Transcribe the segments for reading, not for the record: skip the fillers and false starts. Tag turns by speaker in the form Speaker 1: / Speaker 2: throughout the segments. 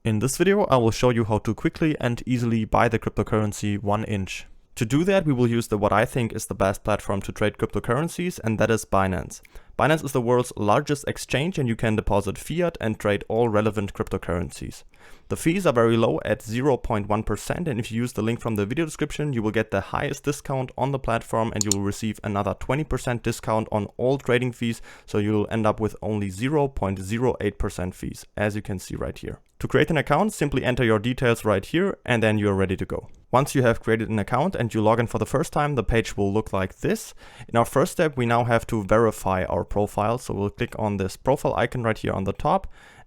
Speaker 1: In this video, I will show you how to quickly and easily buy the cryptocurrency 1inch. To do that, we will use what I think is the best platform to trade cryptocurrencies, and that is Binance. Binance is the world's largest exchange, and you can deposit fiat and trade all relevant cryptocurrencies. The fees are very low at 0.1%, and if you use the link from the video description, you will get the highest discount on the platform, and you will receive another 20% discount on all trading fees, so you'll end up with only 0.08% fees, as you can see right here. To create an account, simply enter your details right here, and then you're ready to go. Once you have created an account and you log in for the first time, the page will look like this. In our first step, we now have to verify our profile. So we'll click on this profile icon right here on the top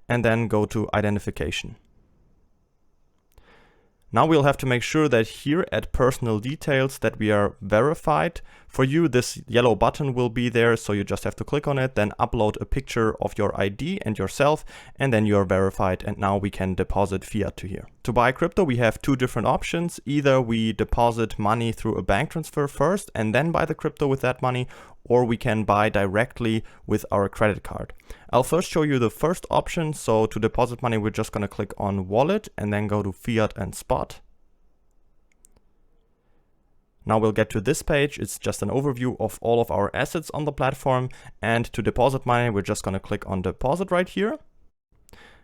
Speaker 1: and then go to identification. Now we'll have to make sure that here at personal details that we are verified. For you, this yellow button will be there, so you just have to click on it, then upload a picture of your ID and yourself, and then you are verified, and now we can deposit fiat to here. To buy crypto, we have two different options. Either we deposit money through a bank transfer first and then buy the crypto with that money, or we can buy directly with our credit card. I'll first show you the first option. So to deposit money, we're just going to click on wallet and then go to fiat and spot. Now we'll get to this page. It's just an overview of all of our assets on the platform. And to deposit money, we're just going to click on deposit right here.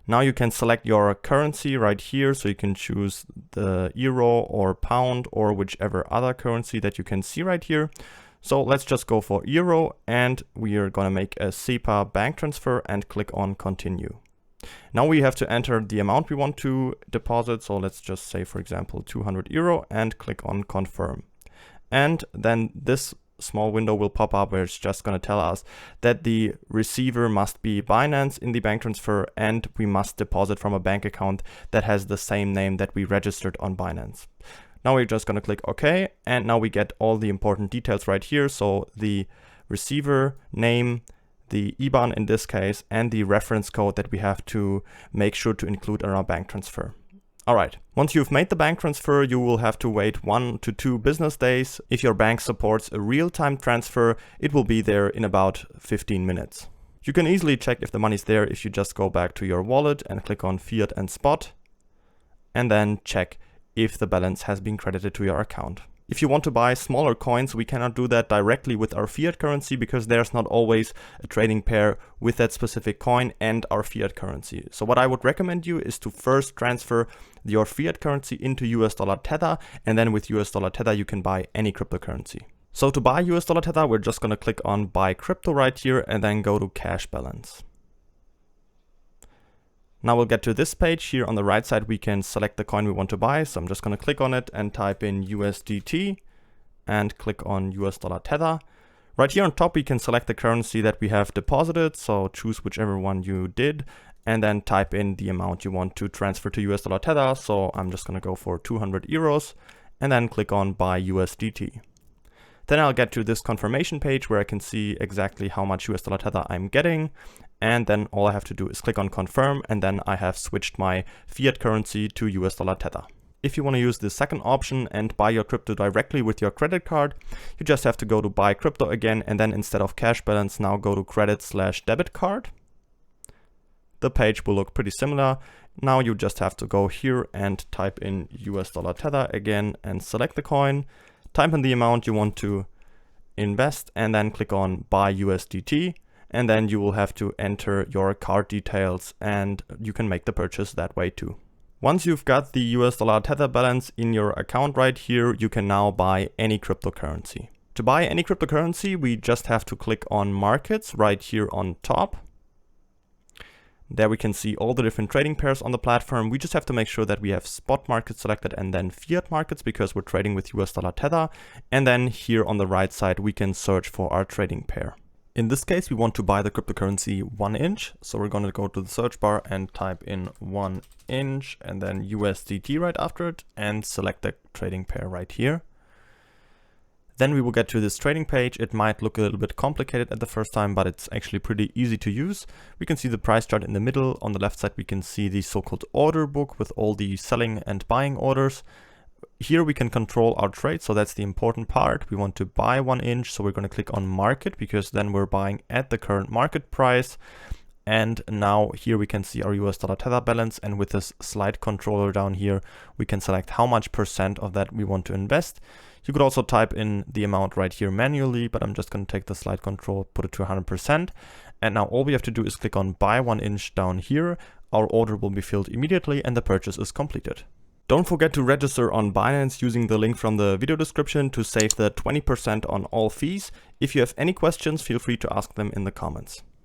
Speaker 1: Now you can select your currency right here. So you can choose the euro or pound or whichever other currency that you can see right here. So let's just go for euro, and we are going to make a SEPA bank transfer and click on continue. Now we have to enter the amount we want to deposit. So let's just say, for example, 200 euro and click on confirm. And then this small window will pop up where it's just going to tell us that the receiver must be Binance in the bank transfer, and we must deposit from a bank account that has the same name that we registered on Binance. Now we're just going to click OK, and now we get all the important details right here. So the receiver name, the IBAN in this case, and the reference code that we have to make sure to include in our bank transfer. All right, once you've made the bank transfer, you will have to wait 1 to 2 business days. If your bank supports a real-time transfer, it will be there in about 15 minutes. You can easily check if the money's there if you just go back to your wallet and click on fiat and spot, and then check if the balance has been credited to your account. If you want to buy smaller coins, we cannot do that directly with our fiat currency because there's not always a trading pair with that specific coin and our fiat currency. So what I would recommend you is to first transfer your fiat currency into US dollar Tether, and then with US dollar Tether you can buy any cryptocurrency. So to buy US dollar Tether, we're just going to click on buy crypto right here and then go to cash balance. Now we'll get to this page. Here on the right side, we can select the coin we want to buy. So I'm just going to click on it and type in USDT and click on US dollar Tether. Right here on top, we can select the currency that we have deposited. So choose whichever one you did and then type in the amount you want to transfer to US dollar Tether. So I'm just going to go for 200 euros and then click on buy USDT. Then I'll get to this confirmation page where I can see exactly how much US dollar Tether I'm getting. And then all I have to do is click on confirm, and then I have switched my fiat currency to US dollar Tether. If you want to use the second option and buy your crypto directly with your credit card, you just have to go to buy crypto again, and then instead of cash balance, now go to credit/debit card. The page will look pretty similar. Now you just have to go here and type in US dollar Tether again and select the coin, type in the amount you want to invest, and then click on buy USDT. And then you will have to enter your card details, and you can make the purchase that way too. Once you've got the US dollar Tether balance in your account right here, you can now buy any cryptocurrency. To buy any cryptocurrency, we just have to click on markets right here on top. There we can see all the different trading pairs on the platform. We just have to make sure that we have spot markets selected and then fiat markets because we're trading with US dollar Tether. And then here on the right side, we can search for our trading pair. In this case, we want to buy the cryptocurrency 1inch. So we're going to go to the search bar and type in 1inch and then USDT right after it and select the trading pair right here. Then we will get to this trading page. It might look a little bit complicated at the first time, but it's actually pretty easy to use. We can see the price chart in the middle. On the left side, we can see the so-called order book with all the selling and buying orders. Here we can control our trade, so that's the important part. We want to buy 1inch, so we're going to click on market because then we're buying at the current market price. And now here we can see our US dollar Tether balance, and with this slide controller down here, we can select how much % of that we want to invest. You could also type in the amount right here manually, but I'm just going to take the slide control, put it to 100%. And now all we have to do is click on buy 1 inch down here. Our order will be filled immediately and the purchase is completed. Don't forget to register on Binance using the link from the video description to save the 20% on all fees. If you have any questions, feel free to ask them in the comments.